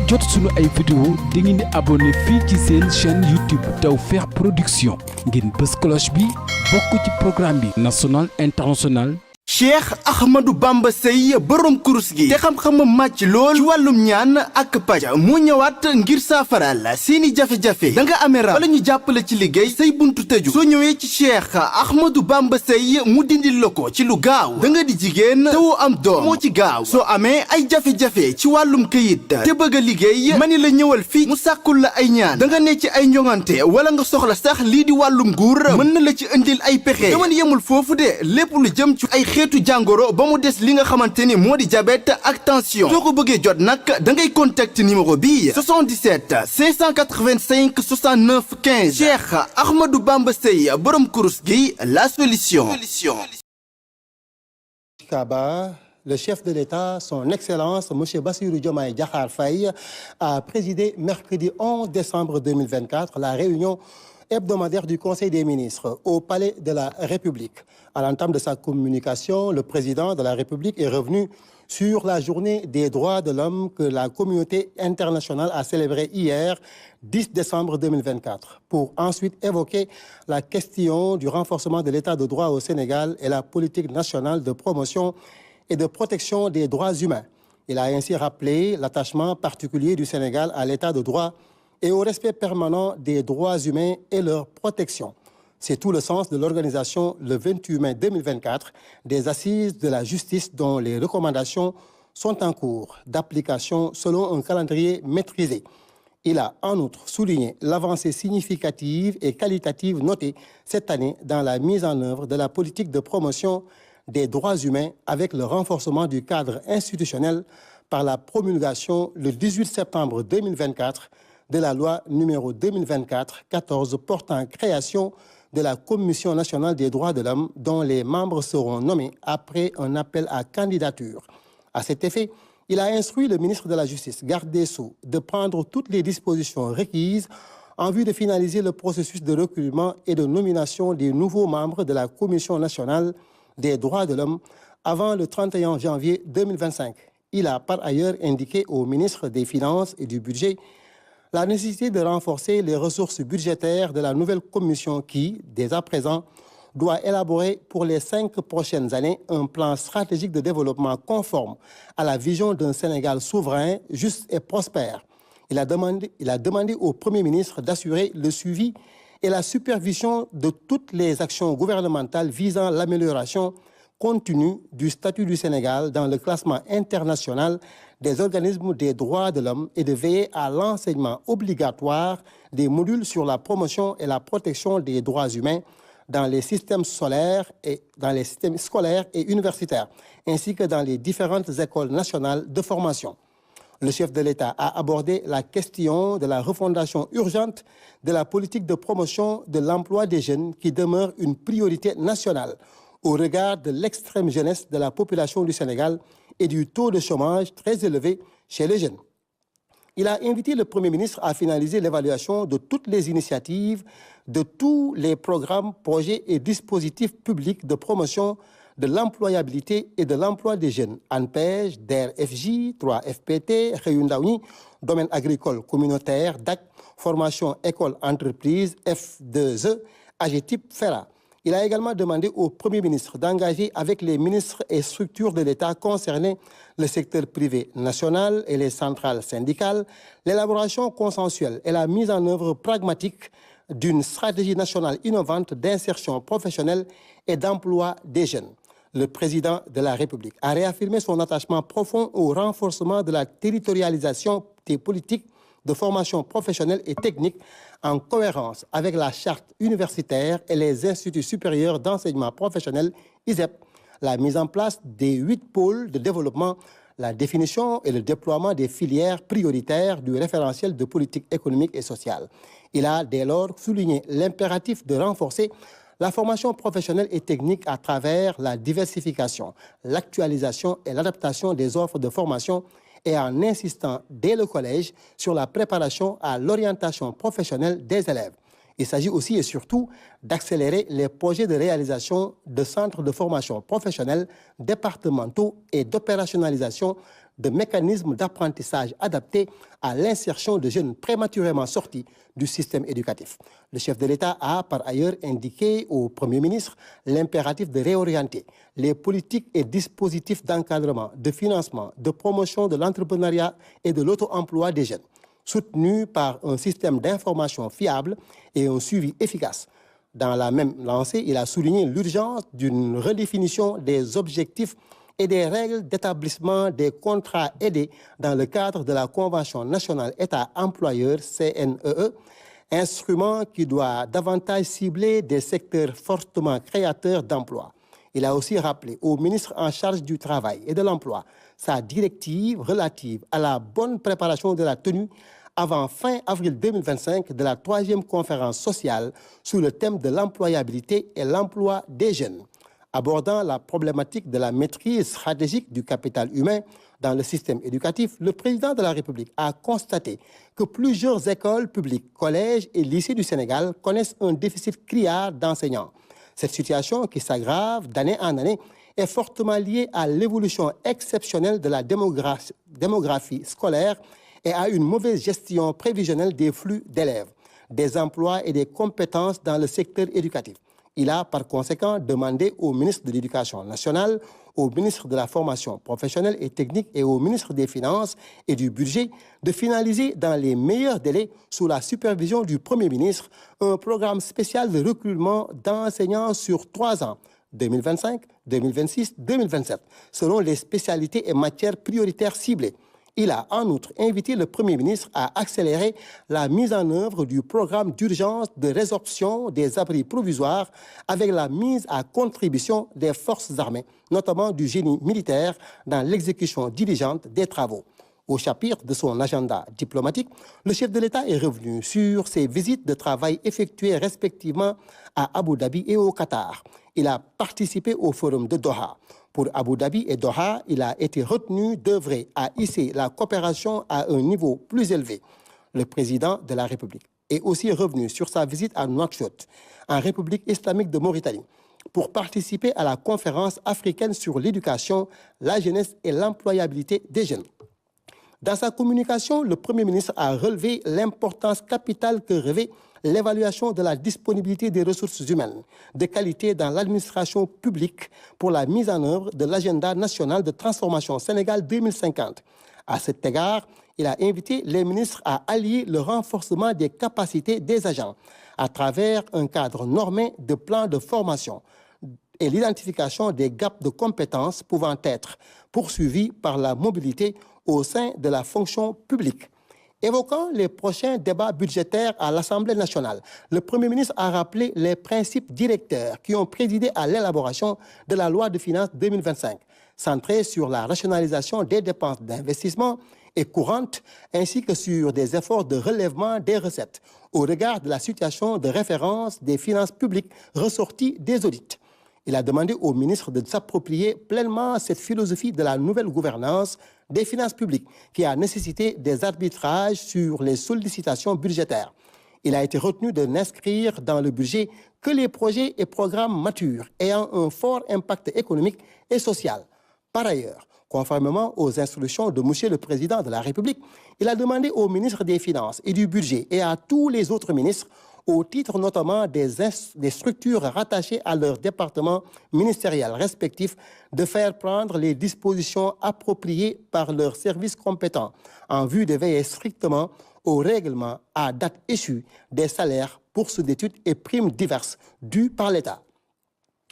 jot suñu ay vidéo da ngeen di abonné fii ci seen chaîne YouTube Tawfekh Production ngeen bës cloche bi bokk ci programme bi national international. Cheikh Ahmadou Bamba Seye borom kurus gi te xam-xamam màcc lool ci wàllum ñaan ak paj mu ñëwaat ngir saafaral seeni jafe-jafe da nga amee rab wala ñu jàppale ci liggéey say buntu tëju soo ñëwee ci Cheikh Ahmadou Bamba Seye mu dindil la ko ci lu gaaw da nga di jigéen te woo am doom moo ci gaaw soo amee ay jafe-jafe ci wàllum këyit te bëgg a liggéey mani la ñëwal fii mu sàkkul la ay ñaan da nga ne ci ay njongante wala nga soxla sax lii di wàllum nguur mën na la ci indil ay pexe dama yemul foofu de lépp lu jëm ci ay xeetu jàngoro ba mu des li nga xamante ni moo di diabète ak tension soo ko bëggee jot nag da ngay contacter numéro bi 77 585 69 15 Cheikh Ahmadou Bamba Seye borom kurus gi la solution. Kaba, le chef de l'État, son Excellence, M. Bassirou Diomaye Diakhar Faye, a présidé mercredi 11 décembre 2024 la réunion hebdomadaire du Conseil des ministres au Palais de la République. À l'entame de sa communication, le président de la République est revenu sur la journée des droits de l'homme que la communauté internationale a célébrée hier, 10 décembre 2024, pour ensuite évoquer la question du renforcement de l'état de droit au Sénégal et la politique nationale de promotion et de protection des droits humains. Il a ainsi rappelé l'attachement particulier du Sénégal à l'état de droit et au respect permanent des droits humains et leur protection. C'est tout le sens de l'organisation le 28 mai 2024 des Assises de la justice dont les recommandations sont en cours d'application selon un calendrier maîtrisé. Il a en outre souligné l'avancée significative et qualitative notée cette année dans la mise en œuvre de la politique de promotion des droits humains avec le renforcement du cadre institutionnel par la promulgation le 18 septembre 2024 de la loi numéro 2024-14 portant création de la Commission nationale des droits de l'homme dont les membres seront nommés après un appel à candidature. À cet effet, il a instruit le ministre de la Justice, garde des Sceaux, de prendre toutes les dispositions requises en vue de finaliser le processus de recrutement et de nomination des nouveaux membres de la Commission nationale des droits de l'homme avant le 31 janvier 2025. Il a par ailleurs indiqué au ministre des Finances et du Budget la nécessité de renforcer les ressources budgétaires de la nouvelle commission qui, dès à présent, doit élaborer pour les 5 prochaines années un plan stratégique de développement conforme à la vision d'un Sénégal souverain, juste et prospère. Il a demandé au Premier ministre d'assurer le suivi et la supervision de toutes les actions gouvernementales visant l'amélioration continue du statut du Sénégal dans le classement international des organismes des droits de l'homme et de veiller à l'enseignement obligatoire des modules sur la promotion et la protection des droits humains dans les systèmes scolaires et universitaires, ainsi que dans les différentes écoles nationales de formation. Le chef de l'État a abordé la question de la refondation urgente de la politique de promotion de l'emploi des jeunes qui demeure une priorité nationale au regard de l'extrême jeunesse de la population du Sénégal et du taux de chômage très élevé chez les jeunes. Il a invité le Premier ministre à finaliser l'évaluation de toutes les initiatives, de tous les programmes, projets et dispositifs publics de promotion de l'employabilité et de l'emploi des jeunes, ANPEJ, DER/FJ, 3FPT, Réundaouni, domaine agricole communautaire, DAC, formation école-entreprise, F2E, AGETIP, FERA. Il a également demandé au Premier ministre d'engager avec les ministres et structures de l'État concernés, le secteur privé national et les centrales syndicales, l'élaboration consensuelle et la mise en œuvre pragmatique d'une stratégie nationale innovante d'insertion professionnelle et d'emploi des jeunes. Le président de la République a réaffirmé son attachement profond au renforcement de la territorialisation des politiques de formation professionnelle et technique en cohérence avec la charte universitaire et les instituts supérieurs d'enseignement professionnel, ISEP, la mise en place des 8 pôles de développement, la définition et le déploiement des filières prioritaires du référentiel de politique économique et sociale. Il a dès lors souligné l'impératif de renforcer la formation professionnelle et technique à travers la diversification, l'actualisation et l'adaptation des offres de formation et en insistant dès le collège sur la préparation à l'orientation professionnelle des élèves. Il s'agit aussi et surtout d'accélérer les projets de réalisation de centres de formation professionnelle départementaux et d'opérationnalisation de mécanismes d'apprentissage adaptés à l'insertion de jeunes prématurément sortis du système éducatif. Le chef de l'État a par ailleurs indiqué au Premier ministre l'impératif de réorienter les politiques et dispositifs d'encadrement, de financement, de promotion de l'entrepreneuriat et de l'auto-emploi des jeunes, soutenus par un système d'information fiable et un suivi efficace. Dans la même lancée, il a souligné l'urgence d'une redéfinition des objectifs et des règles d'établissement des contrats aidés dans le cadre de la Convention nationale État-employeur CNEE, instrument qui doit davantage cibler des secteurs fortement créateurs d'emplois. Il a aussi rappelé au ministre en charge du Travail et de l'Emploi sa directive relative à la bonne préparation de la tenue avant fin avril 2025 de la 3e conférence sociale sous le thème de l'employabilité et l'emploi des jeunes. Abordant la problématique de la maîtrise stratégique du capital humain dans le système éducatif, le président de la République a constaté que plusieurs écoles publiques, collèges et lycées du Sénégal connaissent un déficit criard d'enseignants. Cette situation, qui s'aggrave d'année en année, est fortement liée à l'évolution exceptionnelle de la démographie scolaire et à une mauvaise gestion prévisionnelle des flux d'élèves, des emplois et des compétences dans le secteur éducatif. Il a par conséquent demandé au ministre de l'Éducation nationale, au ministre de la Formation professionnelle et technique et au ministre des Finances et du Budget de finaliser dans les meilleurs délais, sous la supervision du Premier ministre, un programme spécial de recrutement d'enseignants sur 3 ans, 2025, 2026, 2027, selon les spécialités et matières prioritaires ciblées. Il a en outre invité le Premier ministre à accélérer la mise en œuvre du programme d'urgence de résorption des abris provisoires avec la mise à contribution des forces armées, notamment du génie militaire, dans l'exécution diligente des travaux. Au chapitre de son agenda diplomatique, le chef de l'État est revenu sur ses visites de travail effectuées respectivement à Abu Dhabi et au Qatar. Il a participé au forum de Doha. Pour Abu Dhabi et Doha, il a été retenu d'œuvrer à hisser la coopération à un niveau plus élevé. Le président de la République est aussi revenu sur sa visite à Nouakchott, en République islamique de Mauritanie, pour participer à la conférence africaine sur l'éducation, la jeunesse et l'employabilité des jeunes. Dans sa communication, le Premier ministre a relevé l'importance capitale que revêt l'évaluation de la disponibilité des ressources humaines de qualité dans l'administration publique pour la mise en œuvre de l'agenda national de transformation Sénégal 2050. À cet égard, il a invité les ministres à allier le renforcement des capacités des agents à travers un cadre normé de plans de formation et l'identification des gaps de compétences pouvant être poursuivis par la mobilité au sein de la fonction publique. Évoquant les prochains débats budgétaires à l'Assemblée nationale, le Premier ministre a rappelé les principes directeurs qui ont présidé à l'élaboration de la loi de finances 2025, centrée sur la rationalisation des dépenses d'investissement et courantes, ainsi que sur des efforts de relèvement des recettes, au regard de la situation de référence des finances publiques ressorties des audits. Il a demandé au ministre de s'approprier pleinement cette philosophie de la nouvelle gouvernance des finances publiques qui a nécessité des arbitrages sur les sollicitations budgétaires. Il a été retenu de n'inscrire dans le budget que les projets et programmes matures ayant un fort impact économique et social. Par ailleurs, conformément aux instructions de M. le Président de la République, il a demandé au ministre des Finances et du Budget et à tous les autres ministres, au titre notamment des structures rattachées à leur département ministériel respectif, de faire prendre les dispositions appropriées par leurs services compétents en vue de veiller strictement au règlement à date échue des salaires, bourses d'études et primes diverses dues par l'État.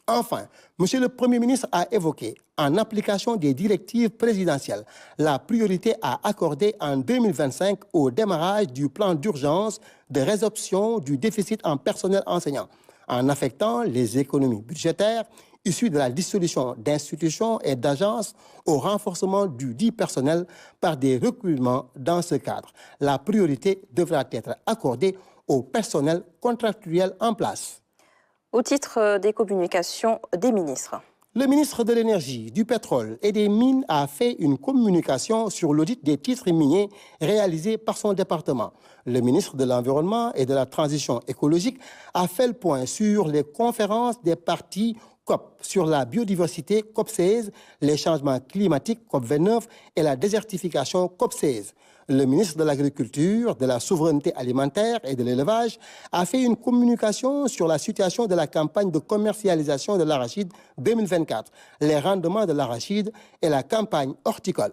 Enfin, M. le Premier ministre a évoqué, en application des directives présidentielles, la priorité à accorder en 2025 au démarrage du plan d'urgence de résorption du déficit en personnel enseignant, en affectant les économies budgétaires issues de la dissolution d'institutions et d'agences au renforcement du dit personnel par des recrutements dans ce cadre. La priorité devra être accordée au personnel contractuel en place. Au titre des communications des ministres. Le ministre de l'Énergie, du Pétrole et des Mines a fait une communication sur l'audit des titres miniers réalisé par son département. Le ministre de l'Environnement et de la Transition écologique a fait le point sur les conférences des parties COP sur la biodiversité, COP16, les changements climatiques, COP29 et la désertification, COP16. Le ministre de l'Agriculture, de la Souveraineté alimentaire et de l'Élevage a fait une communication sur la situation de la campagne de commercialisation de l'arachide 2024, les rendements de l'arachide et la campagne horticole.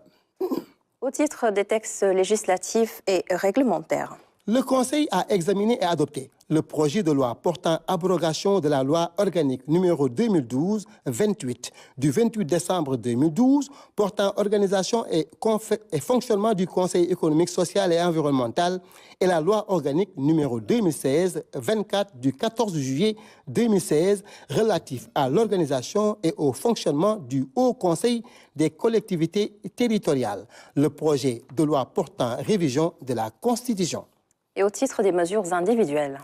Au titre des textes législatifs et réglementaires. Le Conseil a examiné et adopté le projet de loi portant abrogation de la loi organique numéro 2012-28 du 28 décembre 2012 portant organisation et fonctionnement du Conseil économique, social et environnemental et la loi organique numéro 2016-24 du 14 juillet 2016 relatif à l'organisation et au fonctionnement du Haut Conseil des collectivités territoriales. Le projet de loi portant révision de la Constitution. Et au titre des mesures individuelles.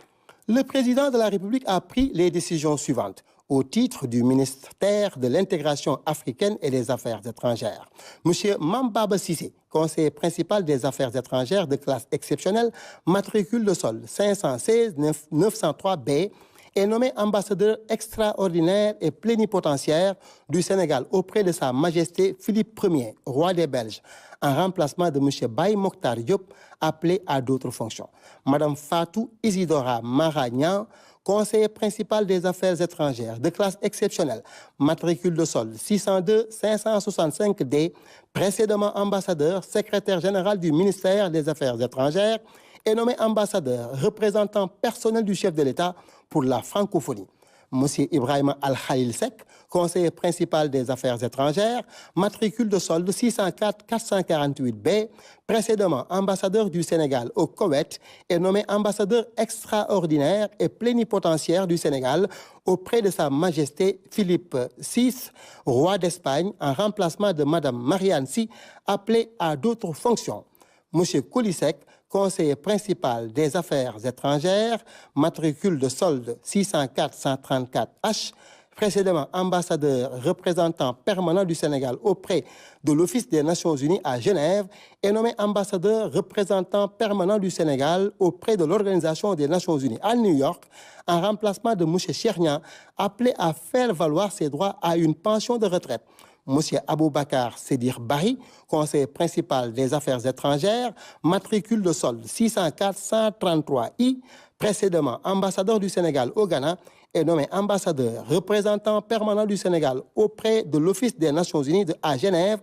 Le président de la République a pris les décisions suivantes au titre du ministère de l'intégration africaine et des affaires étrangères. M. Mambaba Cissé, conseiller principal des affaires étrangères de classe exceptionnelle, matricule de sol 516-903B, est nommé ambassadeur extraordinaire et plénipotentiaire du Sénégal auprès de Sa Majesté Philippe Ier, roi des Belges, en remplacement de M. Baye Mokhtar Diop, appelé à d'autres fonctions. Mme Fatou Isidora Maragnan, conseiller principal des affaires étrangères de classe exceptionnelle, matricule de sol 602-565D, précédemment ambassadeur, secrétaire général du ministère des Affaires étrangères, est nommé ambassadeur, représentant personnel du chef de l'État pour la francophonie. M. Ibrahim Al-Khalil Sek, conseiller principal des affaires étrangères, matricule de solde 604-448B, précédemment ambassadeur du Sénégal au Koweït, est nommé ambassadeur extraordinaire et plénipotentiaire du Sénégal auprès de Sa Majesté Philippe VI, roi d'Espagne, en remplacement de Mme Marianne Sy, appelée à d'autres fonctions. M. Koulisek, conseiller principal des affaires étrangères, matricule de solde 604-134H, précédemment ambassadeur représentant permanent du Sénégal auprès de l'Office des Nations Unies à Genève, est nommé ambassadeur représentant permanent du Sénégal auprès de l'Organisation des Nations Unies à New York, en remplacement de M. Chernian, appelé à faire valoir ses droits à une pension de retraite. M. Aboubakar Sédir Bari, conseiller principal des affaires étrangères, matricule de solde 604-133I, précédemment ambassadeur du Sénégal au Ghana, est nommé ambassadeur représentant permanent du Sénégal auprès de l'Office des Nations Unies à Genève,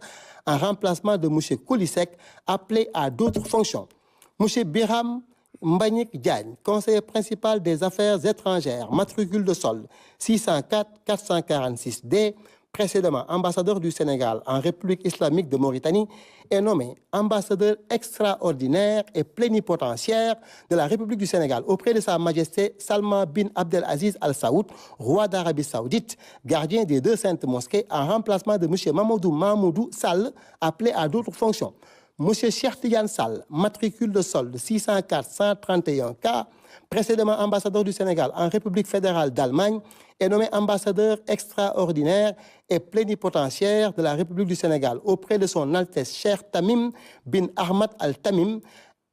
en remplacement de M. Koulisek, appelé à d'autres fonctions. M. Biram Mbagnik Diagne, conseiller principal des affaires étrangères, matricule de solde 604-446D, précédemment ambassadeur du Sénégal en République islamique de Mauritanie, est nommé ambassadeur extraordinaire et plénipotentiaire de la République du Sénégal auprès de Sa Majesté Salman bin Abdelaziz Al Saoud, roi d'Arabie Saoudite, gardien des deux saintes mosquées, en remplacement de M. Mamadou Mahmoudou Sall, appelé à d'autres fonctions. M. Cheikh Tidiane Sall, matricule de solde 604-131K, précédemment ambassadeur du Sénégal en République fédérale d'Allemagne, est nommé ambassadeur extraordinaire et plénipotentiaire de la République du Sénégal auprès de son Altesse Cheikh Tamim bin Ahmad Al Tamim,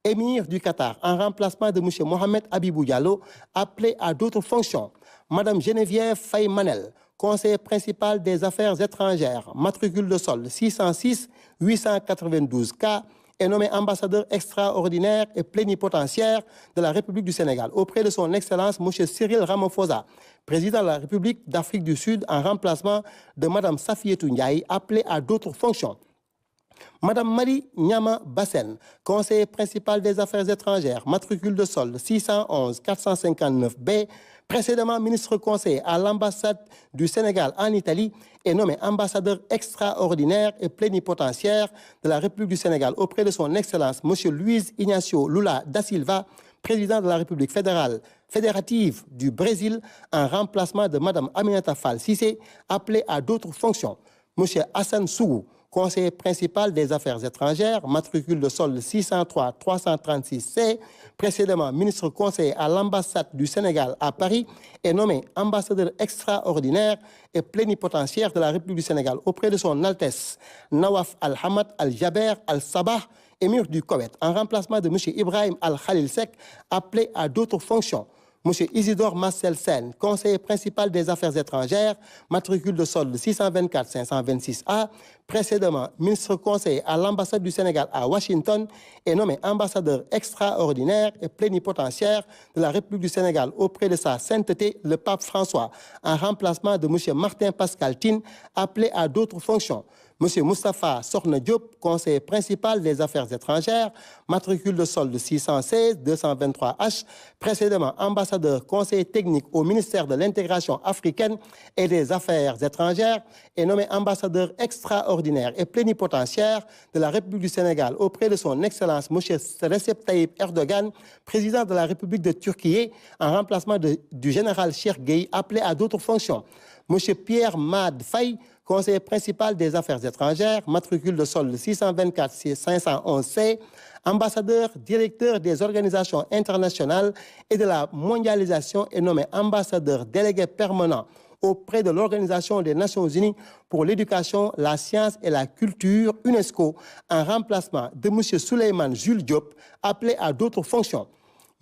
émir du Qatar, en remplacement de M. Mohamed Abibou Diallo, appelé à d'autres fonctions. Mme Geneviève Faye Manel, conseiller principal des affaires étrangères, matricule de solde 606-892K, est nommé ambassadeur extraordinaire et plénipotentiaire de la République du Sénégal auprès de son Excellence M. Cyril Ramaphosa, président de la République d'Afrique du Sud, en remplacement de Mme Safietou Ndiaye, appelée à d'autres fonctions. Mme Marie Nyama Bassen, conseiller principal des affaires étrangères, matricule de solde 611-459B, précédemment ministre conseiller à l'ambassade du Sénégal en Italie, est nommé ambassadeur extraordinaire et plénipotentiaire de la République du Sénégal auprès de son Excellence M. Luiz Inácio Lula da Silva, président de la République fédérative du Brésil, en remplacement de Mme Aminata Fall Cissé, appelée à d'autres fonctions. M. Hassan Sougou, conseiller principal des affaires étrangères, matricule de solde 603-336C, précédemment ministre conseiller à l'ambassade du Sénégal à Paris, est nommé ambassadeur extraordinaire et plénipotentiaire de la République du Sénégal auprès de son Altesse Nawaf Al-Hamad Al-Jaber Al-Sabah, émir du Koweït, en remplacement de M. Ibrahim Al-Khalil Sek, appelé à d'autres fonctions. M. Isidore Marcel Sen, conseiller principal des affaires étrangères, matricule de solde 624-526A, précédemment ministre conseiller à l'ambassade du Sénégal à Washington, est nommé ambassadeur extraordinaire et plénipotentiaire de la République du Sénégal auprès de sa sainteté, le pape François, en remplacement de M. Martin Pascal Tine, appelé à d'autres fonctions. M. Moustapha Sokhna Diop, conseiller principal des affaires étrangères, matricule de solde 616-223H, précédemment ambassadeur conseiller technique au ministère de l'intégration africaine et des affaires étrangères, est nommé ambassadeur extraordinaire et plénipotentiaire de la République du Sénégal auprès de son Excellence M. Recep Tayyip Erdogan, président de la République de Turquie, en remplacement du général Cheikh Gueye, appelé à d'autres fonctions. M. Pierre Mad Faye, conseiller principal des affaires étrangères, matricule de solde 624-511C, ambassadeur, directeur des organisations internationales et de la mondialisation, est nommé ambassadeur délégué permanent auprès de l'Organisation des Nations Unies pour l'éducation, la science et la culture, UNESCO, en remplacement de M. Souleymane Jules Diop, appelé à d'autres fonctions.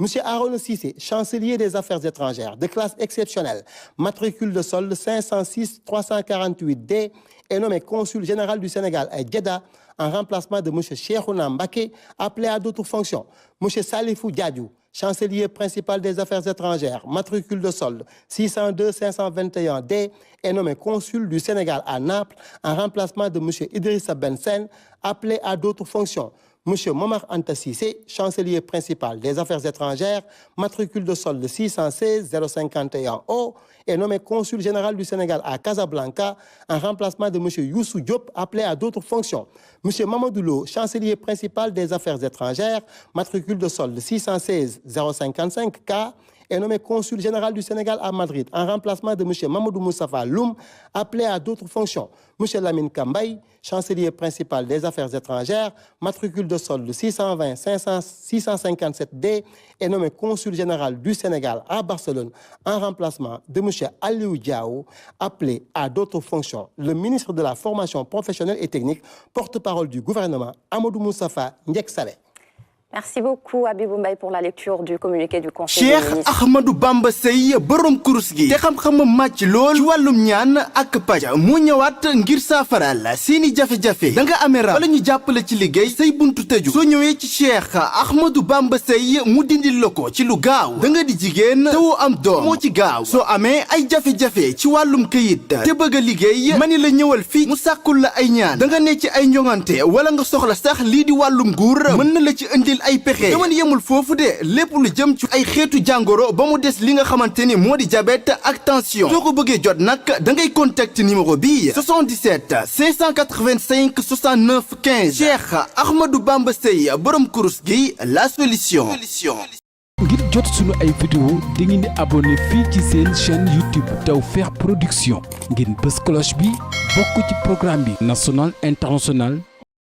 M. Aaron Cissé, chancelier des affaires étrangères, de classe exceptionnelle, matricule de solde 506-348D, est nommé consul général du Sénégal à Jeddah, en remplacement de M. Cheikhouna Mbaké, appelé à d'autres fonctions. M. Salifou Diadiou, chancelier principal des affaires étrangères, matricule de solde 602-521D, est nommé consul du Sénégal à Naples, en remplacement de M. Idrissa Bensen, appelé à d'autres fonctions. M. Momar Anta Cissé, chancelier principal des affaires étrangères, matricule de solde 616-051O, est nommé consul général du Sénégal à Casablanca, en remplacement de M. Youssou Diop, appelé à d'autres fonctions. M. Mamadou Lo, chancelier principal des affaires étrangères, matricule de solde 616-055K, est nommé consul général du Sénégal à Madrid, en remplacement de M. Mamadou Moustapha Loum, appelé à d'autres fonctions. M. Lamine Kambaye, chancelier principal des affaires étrangères, matricule de solde 620-657D, est nommé consul général du Sénégal à Barcelone, en remplacement de M. Aliou Diao, appelé à d'autres fonctions. Le ministre de la Formation professionnelle et technique, porte-parole du gouvernement, Amadou Moustapha Ndiek Saleh. Merci beaucoup Habibou Mbaye pour la lecture du communiqué du Conseil des Cheikh ministres. Ahmadou Bamba Seye borom kurus gi te xam-xamam màcc lool ci wàllum ñaan ak paj mu ñëwaat ngir saafaral seeni jafe-jafe da nga amee rab wala ñu jàppale ci liggéey say buntu tëju soo ñëwee ci Cheikh Ahmadou Bamba Seye mu dindil la ko ci lu gaaw da nga di jigéen te woo am doom moo ci gaaw soo amee ay jafe-jafe ci wàllum këyit te bëgg a liggéey mani la ñëwal fii mu sàkkul la ay ñaan da nga ne ci ay njongante wala nga soxla sax lii di wàllum nguur mën na la ci indil ay pexe dama yemul foofu de lépp lu jëm ci ay xeetu jàngoro ba mu des li nga xamante ni moo di diabète ak tension soo ko bëggee jot nag da ngay contacter numéro bi 77 585 69 15 Cheikh Ahmadou Bamba Seye borom kurus gi la solution. ngir jot sunu ay vidéo di ngeen di abonné fii ci seen chaîne YouTube Tawfekh Production ngeen bës cloche bi bokk ci programme bi national international